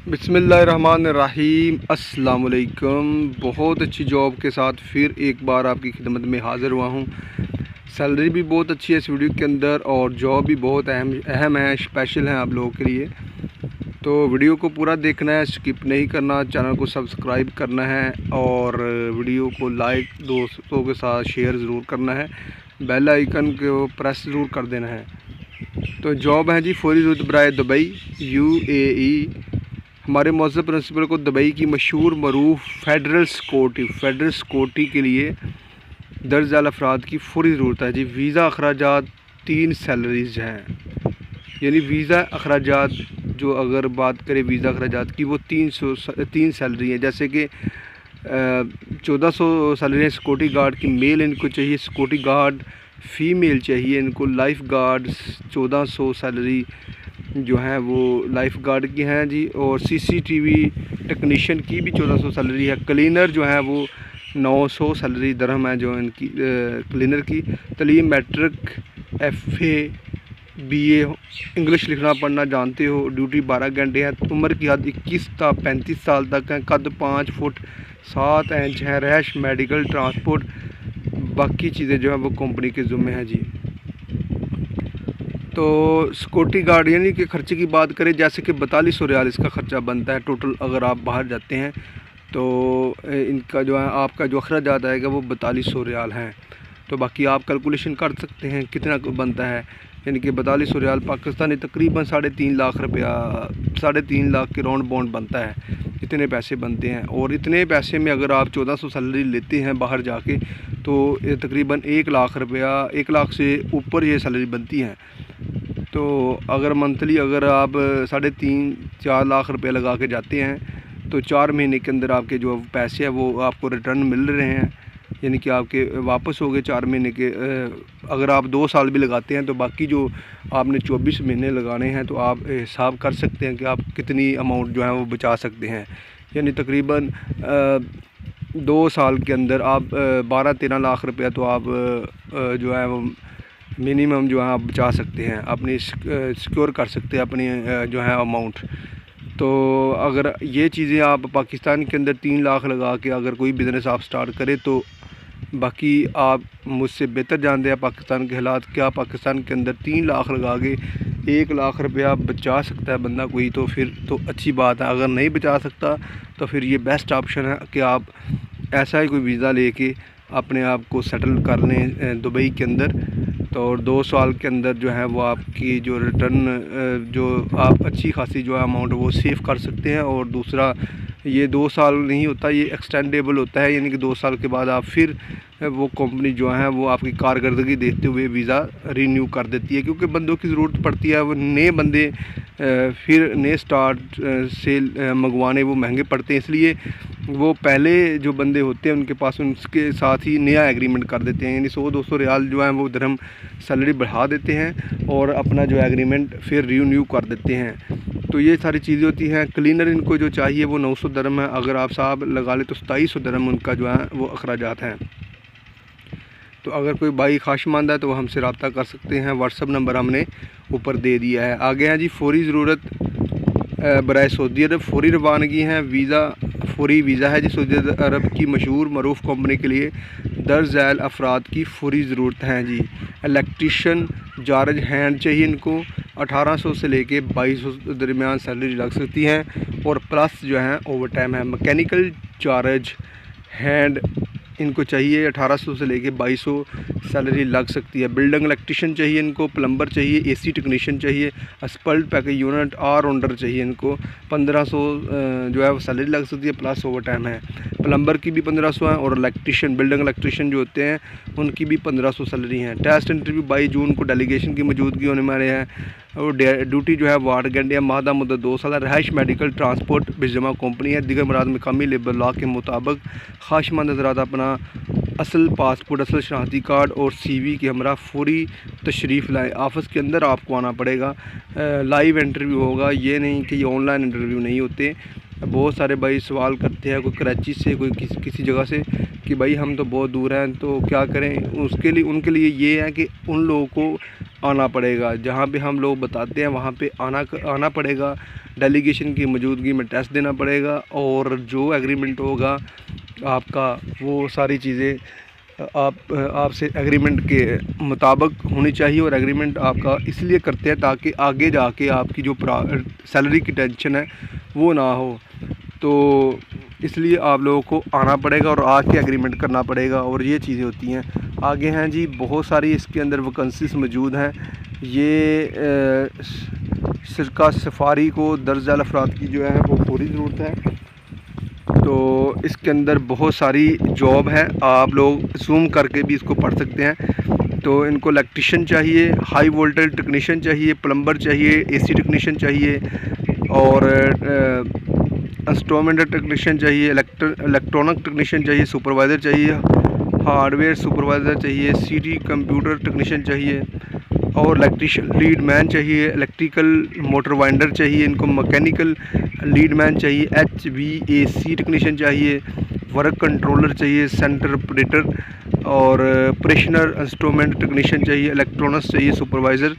बिस्मिल्लाहिर्रहमानिर्रहीम अस्सलाम वालेकुम। बहुत अच्छी जॉब के साथ फिर एक बार आपकी खिदमत में हाज़िर हुआ हूँ। सैलरी भी बहुत अच्छी है इस वीडियो के अंदर और जॉब भी बहुत अहम है, स्पेशल है आप लोगों के लिए। तो वीडियो को पूरा देखना है, स्किप नहीं करना, चैनल को सब्सक्राइब करना है और वीडियो को लाइक दोस्तों के साथ शेयर ज़रूर करना है। बेल आइकन को प्रेस ज़रूर कर देना है। तो जॉब है जी फौरी ज़रूरत बराए दुबई UAE। हमारे मौजूद प्रिंसिपल को दुबई की मशहूर मरूफ फेडरल सिक्योरिटी के लिए दर्ज झेल अफराद की फौरी ज़रूरत है जी। वीज़ा अखराजात 3 सैलरीज़ हैं, यानी वीज़ा अखराजात जो अगर बात करें वीज़ा अखराजात की वो 3 सैलरी है। जैसे कि 1400 सैलरी है सिक्योरिटी गार्ड की, मेल इनको चाहिए, सिक्योरिटी गार्ड फ़ीमेल चाहिए इनको, लाइफ गार्ड 1400 सैलरी जो है वो लाइफ गार्ड की हैं जी। और CCTV टेक्नीशियन की भी 1400 सैलरी है। क्लीनर जो है वो 900 सैलरी दरहम है जो इनकी क्लीनर की। तलीम मैट्रिक FA BA इंग्लिश लिखना पढ़ना जानते हो। ड्यूटी 12 घंटे है। उम्र की हद 21 था 35 साल तक है। कद 5 फुट 7 इंच है। रैश मेडिकल ट्रांसपोर्ट बाकी चीज़ें जो है वो कंपनी के ज़िम्मे हैं जी। तो सिक्योरिटी गार्ड यानी कि ख़र्चे की बात करें, जैसे कि 4200 रियाल इसका ख़र्चा बनता है टोटल। अगर आप बाहर जाते हैं तो इनका जो है आपका जो अखराजात आएगा वो 4200 रियाल हैं। तो बाकी आप कैलकुलेशन कर सकते हैं कितना बनता है, यानी कि 4200 रियाल पाकिस्तानी तकरीबन 3.5 लाख रुपया, 3.5 लाख के राउंड बाउंड बनता है। इतने पैसे बनते हैं और इतने पैसे में अगर आप 1400 सैलरी लेते हैं बाहर जाके तो ये तकरीबन 1 लाख रुपया, 1 लाख से ऊपर ये सैलरी बनती हैं। तो अगर मंथली अगर आप 3.5-4 लाख रुपए लगा के जाते हैं तो 4 महीने के अंदर आपके जो पैसे हैं वो आपको रिटर्न मिल रहे हैं, यानी कि आपके वापस हो गए 4 महीने के। अगर आप 2 साल भी लगाते हैं तो बाकी जो आपने 24 महीने लगाने हैं तो आप हिसाब कर सकते हैं कि आप कितनी अमाउंट जो है वो बचा सकते हैं। यानी तकरीबन 2 साल के अंदर आप 12-13 लाख रुपया तो आप जो है वो मिनिमम जो है आप बचा सकते हैं, अपनी सिक्योर कर सकते हैं अपनी जो है अमाउंट। तो अगर ये चीज़ें आप पाकिस्तान के अंदर 3 लाख लगा के अगर कोई बिज़नेस आप स्टार्ट करें तो बाकी आप मुझसे बेहतर जानते हैं पाकिस्तान के हालात क्या। पाकिस्तान के अंदर 3 लाख लगा के 1 लाख रुपया बचा सकता है बंदा कोई, तो फिर तो अच्छी बात है। अगर नहीं बचा सकता तो फिर ये बेस्ट ऑप्शन है कि आप ऐसा ही कोई वीज़ा लेके अपने आप को सेटल कर लें दुबई के अंदर। तो 2 साल के अंदर जो है वो आपकी जो रिटर्न जो आप अच्छी खासी जो अमाउंट वो सेव कर सकते हैं। और दूसरा ये 2 साल नहीं होता, ये एक्सटेंडेबल होता है, यानी कि 2 साल के बाद आप फिर वो कंपनी जो है वो आपकी कारकर्दगी देखते हुए वीज़ा रीन्यू कर देती है, क्योंकि बंदों की ज़रूरत पड़ती है। वो नए बंदे फिर नए स्टार्ट से मंगवाने वो महंगे पड़ते हैं, इसलिए वो पहले जो बंदे होते हैं उनके पास उनके साथ ही नया एग्रीमेंट कर देते हैं, यानी 100-200 रियाल जो है वो दरहम सैलरी बढ़ा देते हैं और अपना जो एग्रीमेंट फिर रीन्यू कर देते हैं। तो ये सारी चीज़ें होती हैं। क्लीनर इनको जो चाहिए वो 900 दरहम है। अगर आप साहब लगा ले तो 2700 दरहम उनका जो है वो अखराजात हैं। तो अगर कोई भाई ख्वाहिशमंद है तो वो हमसे रब्ता कर सकते हैं। व्हाट्सअप नंबर हमने ऊपर दे दिया है। आगे हैं जी फौरी ज़रूरत बराए सऊदी अरब फौरी रवानगी हैं। फौरी वीज़ा है जी सऊदी अरब की मशहूर मरूफ कंपनी के लिए दर्ज झेल अफराद की फौरी ज़रूरत हैं जी। इलेक्ट्रीशियन जारज हैंड चाहिए इनको, 1800 से लेके 2200 दरमियान सैलरी लग सकती हैं और प्लस जो है ओवर टाइम है। मैकेनिकल चार्ज हैंड इनको चाहिए, 1800 से लेके 2200 सैलरी लग सकती है। बिल्डिंग इलेक्ट्रीशियन चाहिए इनको, प्लम्बर चाहिए, AC टेक्नीशियन चाहिए, असपल्ट पैकेज यूनिट ऑलराउंडर चाहिए इनको। 1500 जो है वो सैलरी लग सकती है, प्लस ओवर टाइम है। प्लम्बर की भी 1500 है और इलेक्ट्रीशियन बिल्डिंग इलेक्ट्रीशियन जो होते हैं उनकी भी 1500 सैलरी हैं। टेस्ट इंटरव्यू 22 जून को डेलीगेशन की मौजूदगी होने वाले हैं और ड्यूटी जो है वो 8 घंटे है। मादा मुद्दत 2 साल है। रहाइश मेडिकल ट्रांसपोर्ट बिजमा कंपनी है। दिगर मराद मकामी लेबर लॉ के मुताबिक ख्वाहिशमंद हज़रात अपना असल पासपोर्ट, असल शनाख्ती कार्ड और CV के हमरा फौरी तशरीफ़ लाएँ। ऑफिस के अंदर आपको आना पड़ेगा। लाइव इंटरव्यू होगा, ये नहीं कि ये ऑनलाइन इंटरव्यू नहीं होते। बहुत सारे भाई सवाल करते हैं, कोई कराची से, कोई किसी जगह से, कि भाई हम तो बहुत दूर हैं तो क्या करें। उसके लिए उनके लिए ये है कि उन लोगों को आना पड़ेगा। जहाँ पे हम लोग बताते हैं वहाँ पे आना पड़ेगा। डेलीगेशन की मौजूदगी में टेस्ट देना पड़ेगा और जो एग्रीमेंट होगा आपका, वो सारी चीज़ें आपसे एग्रीमेंट के मुताबिक होनी चाहिए। और एग्रीमेंट आपका इसलिए करते हैं ताकि आगे जाके आपकी जो सैलरी की टेंशन है वो ना हो। तो इसलिए आप लोगों को आना पड़ेगा और आके एग्रीमेंट करना पड़ेगा, और ये चीज़ें होती हैं। आगे हैं जी बहुत सारी इसके अंदर वैकेंसीज मौजूद हैं। ये सिरका सफारी को दर्ज अफराद की जो है वो पूरी ज़रूरत है। तो इसके अंदर बहुत सारी जॉब है, आप लोग जूम करके भी इसको पढ़ सकते हैं। तो इनको इलेक्ट्रिशियन चाहिए, हाई वोल्टेज टेक्नीशियन चाहिए, प्लम्बर चाहिए, एसी टेक्नीशियन चाहिए, और इंस्ट्रूमेंट टेक्नीशियन चाहिए, इलेक्ट्रॉनिक टेक्नीशियन चाहिए, सुपरवाइज़र चाहिए, हार्डवेयर सुपरवाइज़र चाहिए, सीटी कंप्यूटर टेक्नीशियन चाहिए, और इलेक्ट्रिशियन लीड मैन चाहिए, इलेक्ट्रिकल मोटर वाइंडर चाहिए, इनको मैकेनिकल लीड मैन चाहिए, HVAC टेक्नीशियन चाहिए, वर्क कंट्रोलर चाहिए, सेंटर ऑपरेटर और ऑपरेशनल इंस्ट्रूमेंट टेक्नीशियन चाहिए, इलेक्ट्रॉनिक्स चाहिए सुपरवाइज़र,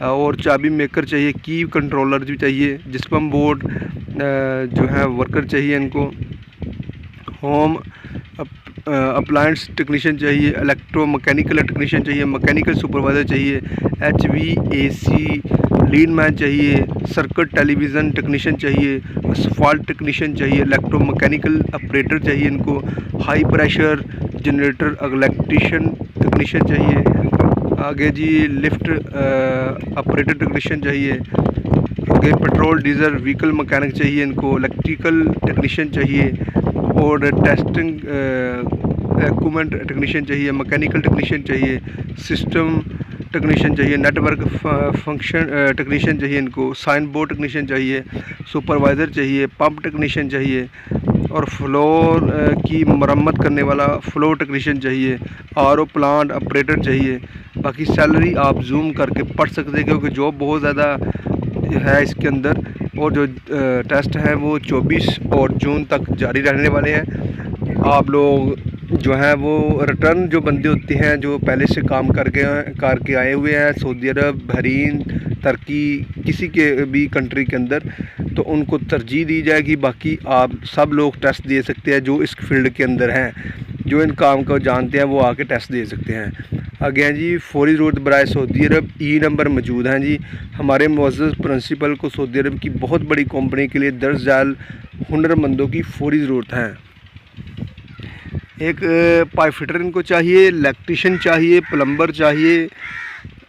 और चाबी मेकर चाहिए, की कंट्रोलर भी चाहिए, जिस्पम बोर्ड जो है वर्कर चाहिए इनको, होम अप्लायंस टेक्नीशियन चाहिए, इलेक्ट्रो मैकेनिकल टेक्नीशियन चाहिए, मैकेनिकल सुपरवाइज़र चाहिए, HVAC लीड मैन चाहिए, सर्किट टेलीविज़न टेक्नीशियन चाहिए, असफाल्ट टेक्नीशियन चाहिए, इलेक्ट्रो मैकेनिकल ऑपरेटर चाहिए इनको, high pressure generator electrician technician चाहिए। आगे जी लिफ्ट ऑपरेटर टेक्नीशियन चाहिए। आगे पेट्रोल डीजल व्हीकल मैकेनिक चाहिए इनको, इलेक्ट्रिकल टेक्नीशियन चाहिए, और टेस्टिंग इक्विपमेंट टेक्नीशियन चाहिए, मैकेनिकल टेक्नीशियन चाहिए, सिस्टम टेक्नीशियन चाहिए, नेटवर्क फंक्शन टेक्नीशियन चाहिए इनको, साइन बोर्ड टेक्नीशियन चाहिए, सुपरवाइज़र चाहिए, पंप टेक्नीशियन चाहिए, और फ्लोर की मरम्मत करने वाला फ्लोर टेक्नीशियन चाहिए, RO प्लांट ऑपरेटर चाहिए। बाकी सैलरी आप जूम करके पढ़ सकते हैं क्योंकि जॉब बहुत ज़्यादा है इसके अंदर, और जो टेस्ट हैं वो 24 और जून तक जारी रहने वाले हैं। आप लोग जो हैं वो रिटर्न जो बंदे होते हैं जो पहले से काम करके आए हुए हैं सऊदी अरब, बहरीन, तुर्की, किसी के भी कंट्री के अंदर, तो उनको तरजीह दी जाएगी। बाकी आप सब लोग टेस्ट दे सकते हैं जो इस फील्ड के अंदर हैं, जो इन काम को जानते हैं वो आके टेस्ट दे सकते हैं। आगे हैं जी फौरी ज़रूरत बराए सऊदी अरब, नंबर मौजूद हैं जी। हमारे मुअज़्ज़ज़ प्रिंसिपल को सऊदी अरब की बहुत बड़ी कंपनी के लिए दर्ज झैल हुनरमंदों की फौरी ज़रूरत है। एक पाइप फिटर इनको चाहिए, इलेक्ट्रिशियन चाहिए, प्लम्बर चाहिए,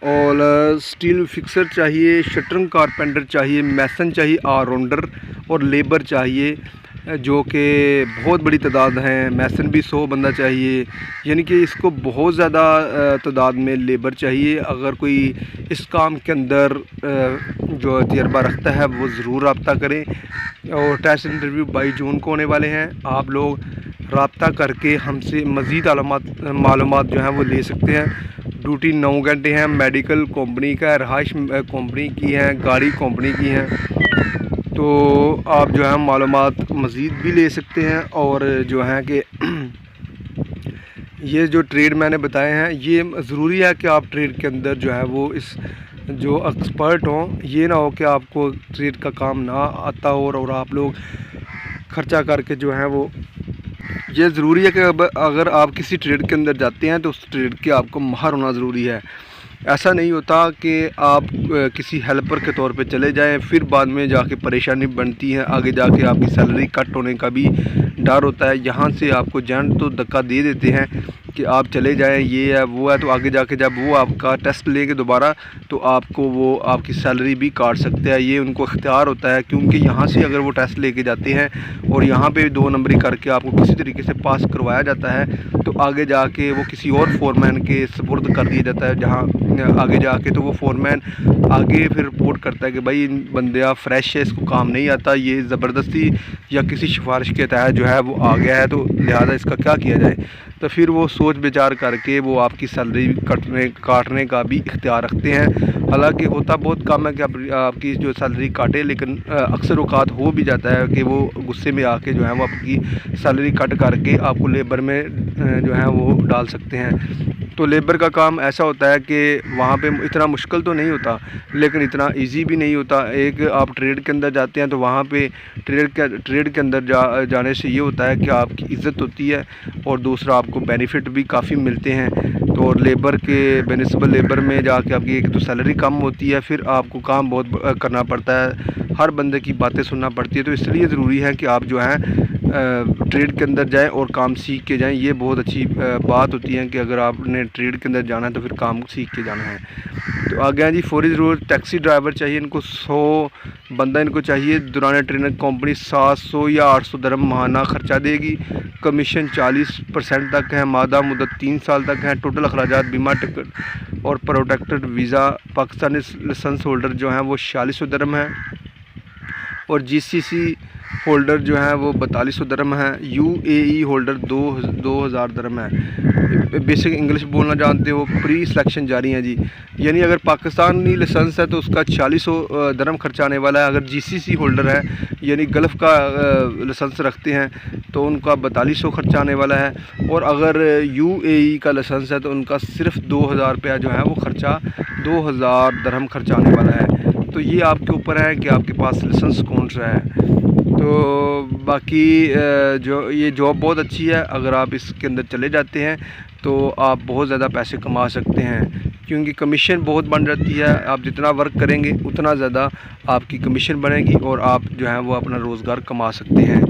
और स्टील फिक्सर चाहिए, शटरिंग कारपेंटर चाहिए, मैसन चाहिए, ऑलराउंडर, और लेबर चाहिए जो कि बहुत बड़ी तादाद हैं। मैसन भी 100 बंदा चाहिए, यानी कि इसको बहुत ज़्यादा तादाद में लेबर चाहिए। अगर कोई इस काम के अंदर जो तजर्बा रखता है वो ज़रूर रब्ता करें। और टेस्ट इंटरव्यू 22 जून को होने वाले हैं। आप लोग रब्ता करके हमसे मज़ीद मालूमात जो हैं वो ले सकते हैं। ड्यूटी 9 घंटे हैं। मेडिकल कंपनी का है, रहाइश कंपनी की है, गाड़ी कंपनी की है। तो आप जो है मालूमात मज़ीद भी ले सकते हैं। और जो है कि ये जो ट्रेड मैंने बताए हैं ये ज़रूरी है कि आप ट्रेड के अंदर जो है वो इस जो एक्सपर्ट हों। ये ना हो कि आपको ट्रेड का काम ना आता हो और आप लोग ख़र्चा करके जो है वो, ये ज़रूरी है कि अगर आप किसी ट्रेड के अंदर जाते हैं तो उस ट्रेड के आपको माहिर होना ज़रूरी है। ऐसा नहीं होता कि आप किसी हेल्पर के तौर पे चले जाएं फिर बाद में जाके परेशानी बनती है, आगे जाके आपकी सैलरी कट होने का भी डर होता है। यहाँ से आपको एजेंट तो धक्का दे देते हैं कि आप चले जाएं, ये है वो है, तो आगे जाके जब वो आपका टेस्ट लेंगे दोबारा तो आपको वो आपकी सैलरी भी काट सकते हैं। ये उनको इख्तियार होता है, क्योंकि यहाँ से अगर वो टेस्ट लेके जाते हैं और यहाँ पे 2 नंबरी करके आपको किसी तरीके से पास करवाया जाता है तो आगे जाके वो किसी और फोरमैन के सपुर्द कर दिया जाता है। जहाँ आगे जाके तो वो फोरमैन आगे फिर रिपोर्ट करता है कि भाई बंदा फ्रेश है, इसको काम नहीं आता, ये ज़बरदस्ती या किसी सिफारिश के तहत जो है वो आ गया है, तो लिहाजा इसका क्या किया जाए। तो फिर वो सोच विचार करके वो आपकी सैलरी काटने का भी इख्तियार रखते हैं। हालांकि होता बहुत कम है कि आपकी जो सैलरी काटे, लेकिन अक्सर औकात हो भी जाता है कि वो गुस्से में आके जो है वो आपकी सैलरी कट करके आपको लेबर में जो है वो डाल सकते हैं। तो लेबर का काम ऐसा होता है कि वहाँ पे इतना मुश्किल तो नहीं होता, लेकिन इतना इजी भी नहीं होता। एक आप ट्रेड के अंदर जाते हैं तो वहाँ पे ट्रेड के अंदर जाने से ये होता है कि आपकी इज़्ज़त होती है और दूसरा आपको बेनिफिट भी काफ़ी मिलते हैं। तो और लेबर के बेनिस्बत लेबर में जाके आपकी एक तो सैलरी कम होती है, फिर आपको काम बहुत करना पड़ता है, हर बंदे की बातें सुनना पड़ती है। तो इसलिए ज़रूरी है कि आप जो है ट्रेड के अंदर जाएं और काम सीख के जाएं। ये बहुत अच्छी बात होती है कि अगर आपने ट्रेड के अंदर जाना है तो फिर काम सीख के जाना है। तो आगे हैं जी फौरी ज़रूरत टैक्सी ड्राइवर चाहिए, इनको 100 बंदा इनको चाहिए। दौरान ट्रेनिंग कंपनी 700 या 800 दरम माहाना ख़र्चा देगी। कमीशन 40% तक है। मादा मुद्दत 3 साल तक है। टोटल अखराजात बीमा टिकट और protected visa Pakistani licence holder जो हैं वो 4600 दरम है और GCC होल्डर जो है वो 4200 दरम है। UAE होल्डर 2000 दरम है। बेसिक इंग्लिश बोलना जानते हो। प्री सिलेक्शन जारी है जी, यानी अगर पाकिस्तानी लाइसेंस है तो उसका 4600 दरम खर्चा आने वाला है। अगर GCC होल्डर है यानी गल्फ़ का लाइसेंस रखते हैं तो उनका 4200 खर्चा आने वाला है। और अगर UAE का लाइसेंस है तो उनका सिर्फ 2000 रुपया जो है वो खर्चा 2000 दरहम खर्चा आने वाला है। तो ये आपके ऊपर है कि आपके पास लाइसेंस कौन सा है। तो बाकी जो ये जॉब बहुत अच्छी है, अगर आप इसके अंदर चले जाते हैं तो आप बहुत ज़्यादा पैसे कमा सकते हैं, क्योंकि कमीशन बहुत बन जाती है। आप जितना वर्क करेंगे उतना ज़्यादा आपकी कमीशन बनेगी और आप जो है वो अपना रोज़गार कमा सकते हैं।